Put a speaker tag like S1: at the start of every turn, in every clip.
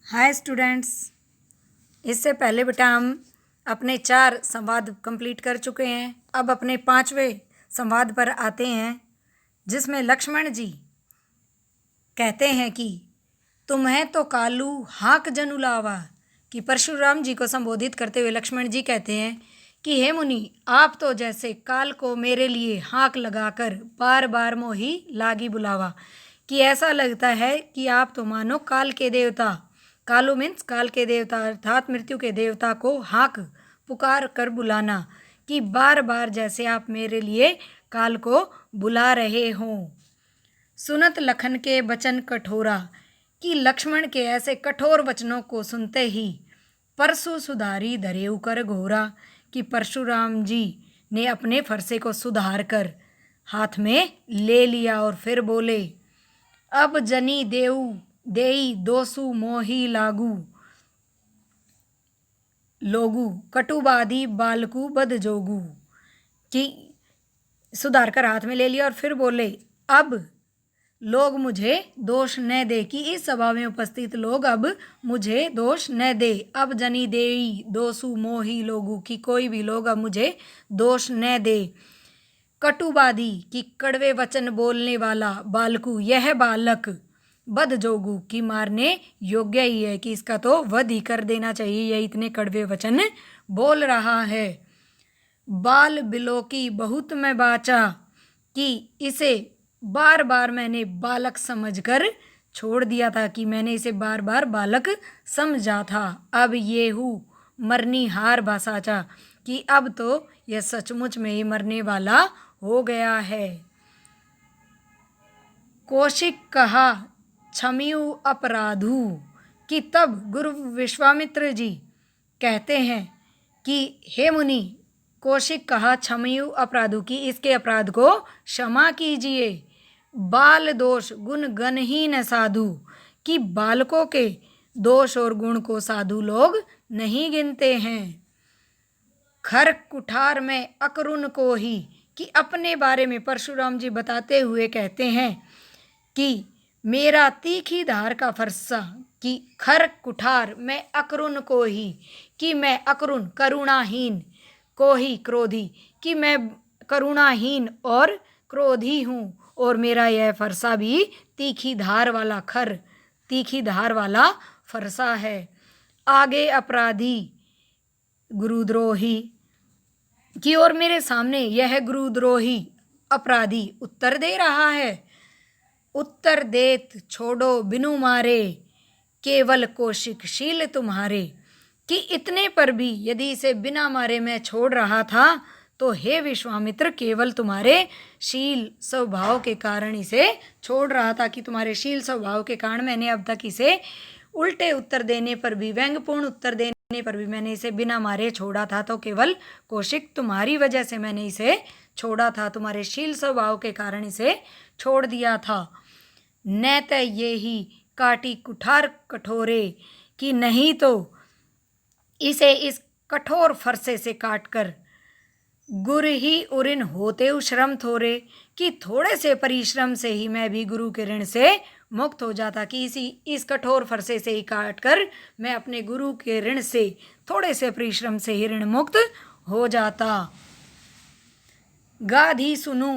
S1: Hi students. इससे पहले बेटा हम अपने 4 संवाद कंप्लीट कर चुके हैं। अब अपने 5वें संवाद पर आते हैं, जिसमें लक्ष्मण जी कहते हैं कि तुम्हें तो कालू हाक जनु लावा। कि परशुराम जी को संबोधित करते हुए लक्ष्मण जी कहते हैं कि हे मुनि, आप तो जैसे काल को मेरे लिए हाक लगाकर बार बार मोही लागी बुलावा। कि ऐसा लगता है कि आप तो मानो काल के देवता, कालू मीन्स काल के देवता अर्थात मृत्यु के देवता को हाक पुकार कर बुलाना, कि बार बार जैसे आप मेरे लिए काल को बुला रहे हों। सुनत लखन के वचन कठोरा। कि लक्ष्मण के ऐसे कठोर वचनों को सुनते ही परशु सुधारी धरेऊ कर घोरा। कि परशुराम जी ने अपने फरसे को सुधार कर हाथ में ले लिया और फिर बोले, अब जनी देऊ देई दोसु मोही लागू लोगू कटुबादी बालकू बद जोगू। कि सुधार कर हाथ में ले लिया और फिर बोले, अब लोग मुझे दोष न दे। कि इस सभा में उपस्थित लोग अब मुझे दोष न दे। अब जनी देई दोसु मोही लोगू। कि कोई भी लोग अब मुझे दोष न दे। कटुबादी कि कड़वे वचन बोलने वाला, बालकू यह बालक, बद जोगू कि मारने योग्य ही है, कि इसका तो वध ही कर देना चाहिए, यह इतने कड़वे वचन बोल रहा है। बाल बिलो की बहुत मैं बाचा। कि इसे बार बार मैंने बालक समझकर छोड़ दिया था, कि मैंने इसे बार बार बालक समझा था। अब ये हूँ मरनी हार बासाचा। कि अब तो यह सचमुच में ही मरने वाला हो गया है। कौशिक कहा क्षमियु अपराधु। कि तब गुरु विश्वामित्र जी कहते हैं कि हे मुनि, कौशिक कहा क्षमियु अपराधु। कि इसके अपराध को क्षमा कीजिए। बाल दोष गुण गणहीन साधु। कि बालकों के दोष और गुण को साधु लोग नहीं गिनते हैं। खर कुठार में अकरुण को ही। कि अपने बारे में परशुराम जी बताते हुए कहते हैं कि मेरा तीखी धार का फरसा। कि खर कुठार में अकरुण को ही। कि मैं अकरुण करुणाहीन, को ही क्रोधी। कि मैं करुणाहीन और क्रोधी हूँ, और मेरा यह फरसा भी तीखी धार वाला, खर तीखी धार वाला फरसा है। आगे अपराधी गुरुद्रोही। कि और मेरे सामने यह गुरुद्रोही अपराधी उत्तर दे रहा है। उत्तर देत छोड़ो बिनु मारे, केवल कौशिकशील तुम्हारे। कि इतने पर भी यदि इसे बिना मारे मैं छोड़ रहा था, तो हे विश्वामित्र, केवल तुम्हारे शील स्वभाव के कारण इसे छोड़ रहा था। कि तुम्हारे शील स्वभाव के कारण मैंने अब तक इसे उल्टे उत्तर देने पर भी, व्यंग्यपूर्ण उत्तर देने पर भी मैंने इसे बिना मारे छोड़ा था। तो केवल कौशिक तुम्हारी वजह से मैंने इसे छोड़ा था, तुम्हारे शील स्वभाव के कारण इसे छोड़ दिया था। न त ये ही काटी कुठार कठोरे। कि नहीं तो इसे इस कठोर फरसे से काटकर गुरु ही उऋण होते श्रम थोरे। कि थोड़े से परिश्रम से ही मैं भी गुरु के ऋण से मुक्त हो जाता। कि इस कठोर फरसे से ही काटकर मैं अपने गुरु के ऋण से, थोड़े से परिश्रम से ही ऋण मुक्त हो जाता। गाधी सुनू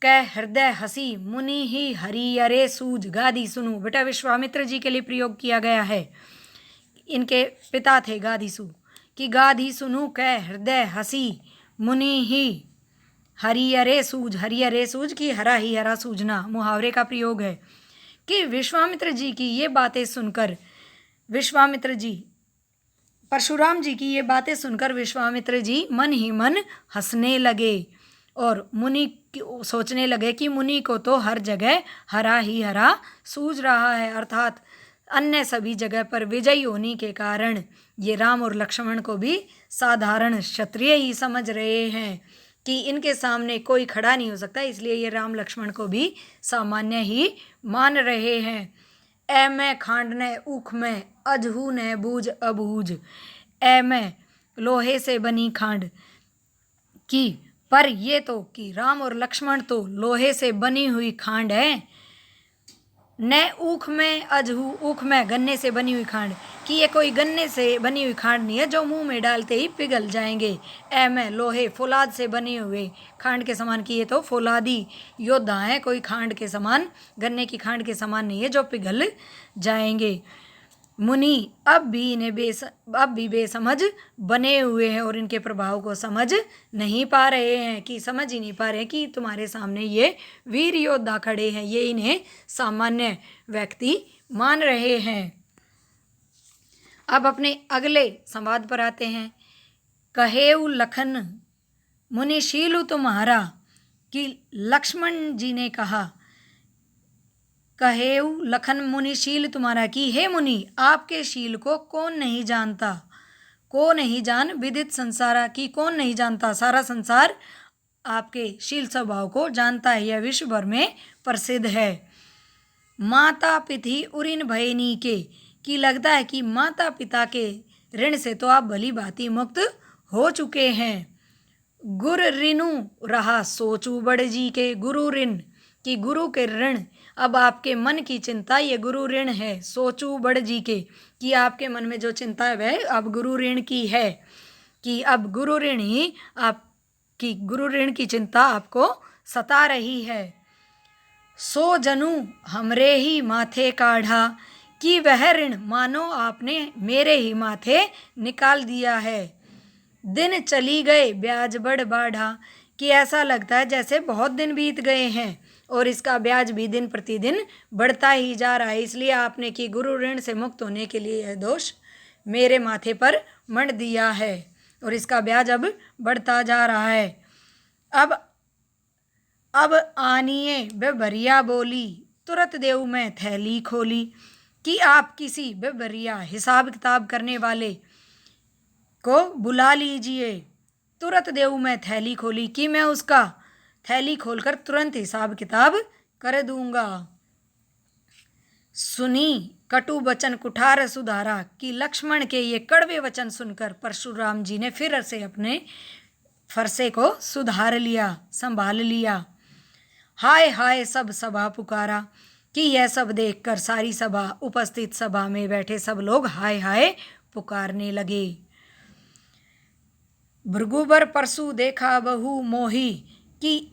S1: कै हृदय हसी, मुनि ही हरियरे सूझ। गाधी सुनू बेटा विश्वामित्र जी के लिए प्रयोग किया गया है। इनके पिता थे गाधीसु। कि गाधी सुनू कै हृदय हसी, मुनि ही हरियरे सूझ। हरियरे सूझ की हरा ही हरा सूझना मुहावरे का प्रयोग है। कि विश्वामित्र जी की ये बातें सुनकर विश्वामित्र जी, परशुराम जी की ये बातें सुनकर विश्वामित्र जी मन ही मन हंसने लगे, और मुनि सोचने लगे कि मुनि को तो हर जगह हरा ही हरा सूझ रहा है, अर्थात अन्य सभी जगह पर विजयी होने के कारण ये राम और लक्ष्मण को भी साधारण क्षत्रिय ही समझ रहे हैं, कि इनके सामने कोई खड़ा नहीं हो सकता, इसलिए ये राम लक्ष्मण को भी सामान्य ही मान रहे हैं। ए मैं खांड न ऊख में, अजहू न बूझ अबूझ। ए मैं लोहे से बनी खांड। की पर ये तो कि राम और लक्ष्मण तो लोहे से बनी हुई खांड है, न ऊख में अजहू, ऊख में गन्ने से बनी हुई खांड, कि ये कोई गन्ने से बनी हुई खांड नहीं है जो मुंह में डालते ही पिघल जाएंगे। ए में लोहे फौलाद से बने हुए खांड के समान, कि ये तो फौलादी योद्धा हैं, कोई खांड के समान, गन्ने की खांड के समान नहीं है जो पिघल जाएंगे। मुनि अब भी बेसमझ बने हुए हैं और इनके प्रभाव को समझ नहीं पा रहे हैं, कि समझ ही नहीं पा रहे कि तुम्हारे सामने ये वीर योद्धा खड़े हैं, ये इन्हें सामान्य व्यक्ति मान रहे हैं। अब अपने अगले संवाद पर आते हैं। कहेउ लखन मुनिशीलु तुम्हारा, कि लक्ष्मण जी ने कहा, कहेउ लखन मुनिशील तुम्हारा, कि हे मुनि आपके शील को कौन नहीं जानता, को नहीं जान विदित संसारा, कि कौन नहीं जानता, सारा संसार आपके शील स्वभाव को जानता है, यह विश्व भर में प्रसिद्ध है। माता पिति उरिन भयनी के, कि लगता है कि माता पिता के ऋण से तो आप भली भांति मुक्त हो चुके हैं। गुर ऋणु रहा सोचू बड़ जी के, गुरु ऋण, कि गुरु के ऋण, अब आपके मन की चिंता ये गुरु ऋण है। सोचू बड़ जी के, कि आपके मन में जो चिंता है वह अब गुरु ऋण की है, कि अब गुरु ऋण ही आपकी, गुरु ऋण की चिंता आपको सता रही है। सो जनु हमरे ही माथे काढ़ा, कि वह ऋण मानो आपने मेरे ही माथे निकाल दिया है। दिन चली गए ब्याज बढ़ बाढ़ा, कि ऐसा लगता है जैसे बहुत दिन बीत गए हैं और इसका ब्याज भी दिन प्रतिदिन बढ़ता ही जा रहा है। इसलिए आपने कि गुरु ऋण से मुक्त होने के लिए यह दोष मेरे माथे पर मढ़ दिया है और इसका ब्याज अब बढ़ता जा रहा है। अब आनिए बेबरिया बोली, तुरंत देव में थैली खोली, कि आप किसी बेबरिया हिसाब किताब करने वाले को बुला लीजिए। तुरंत देव में थैली खोली, कि मैं उसका थैली खोलकर तुरंत हिसाब किताब कर दूंगा। सुनी कटु वचन कुठार सुधारा, कि लक्ष्मण के ये कड़वे वचन सुनकर परशुराम जी ने फिर से अपने फरसे को सुधार लिया, संभाल लिया। हाय हाय सब सभा पुकारा, कि यह सब देखकर सारी सभा, उपस्थित सभा में बैठे सब लोग हाय हाय पुकारने लगे। भृगुबर परसु देखा बहु मोही, कि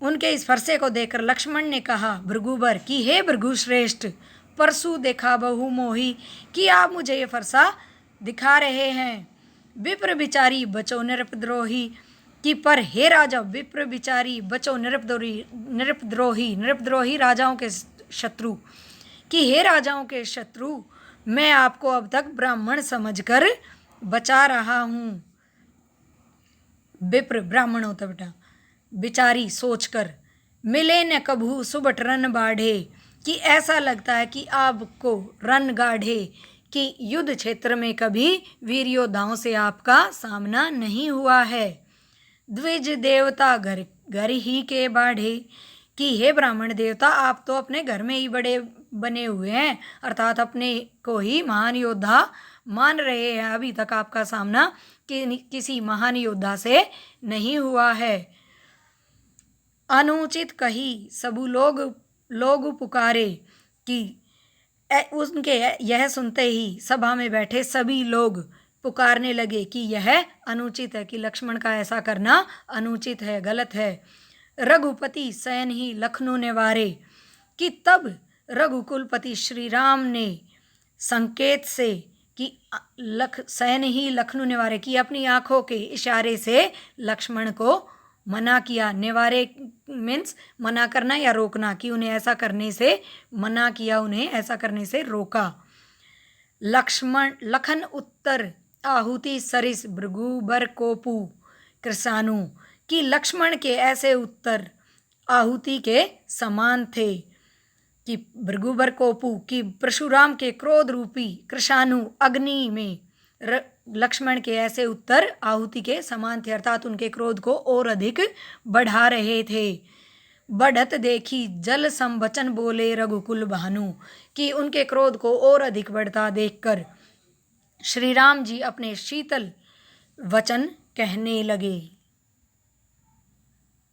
S1: उनके इस फरसे को देखकर लक्ष्मण ने कहा भृगुबर, कि हे भृगुश्रेष्ठ, परसु देखा बहु मोही, कि आप मुझे ये फरसा दिखा रहे हैं। विप्र बिचारी बचो नृपद्रोही, कि पर हे राजा विप्र बिचारी बचो नृपद्रोही राजाओं के शत्रु, कि हे राजाओं के शत्रु, मैं आपको अब तक ब्राह्मण समझकर बचा रहा हूँ। विप्र ब्राह्मण होता बेटा, बिचारी सोचकर, मिले न कभू सुबट रन बाढ़े, कि ऐसा लगता है कि आपको रन गाढ़े, कि युद्ध क्षेत्र में कभी वीर योद्धाओं से आपका सामना नहीं हुआ है। द्विज देवता घर ही के बाढ़े, कि हे ब्राह्मण देवता आप तो अपने घर में ही बड़े बने हुए हैं, अर्थात अपने को ही महान योद्धा मान रहे हैं। अभी तक आपका सामना किसी महान योद्धा से नहीं हुआ है। अनुचित कही सबू लोग पुकारे, कि उनके यह सुनते ही सभा में बैठे सभी लोग पुकारने लगे कि यह अनुचित है, कि लक्ष्मण का ऐसा करना अनुचित है, गलत है। रघुपति सैन ही लखनऊ ने वारे, कि तब रघुकुलपति श्री राम ने संकेत से, कि सैन ही लखनऊ निवारे, कि अपनी आँखों के इशारे से लक्ष्मण को मना किया। निवारे मीन्स मना करना या रोकना, कि उन्हें ऐसा करने से मना किया, उन्हें ऐसा करने से रोका। लखन उत्तर आहुति सरिस भृगुबर कोपु कृसानु, कि लक्ष्मण के ऐसे उत्तर आहुति के समान थे, कि भृगुबर कोपु, कि परशुराम के क्रोध रूपी कृषाणु अग्नि में लक्ष्मण के ऐसे उत्तर आहुति के समान थे, अर्थात उनके क्रोध को और अधिक बढ़ा रहे थे। बढ़त देखी जल संवचन बोले रघुकुल भानु, कि उनके क्रोध को और अधिक बढ़ता देखकर श्री राम जी अपने शीतल वचन कहने लगे।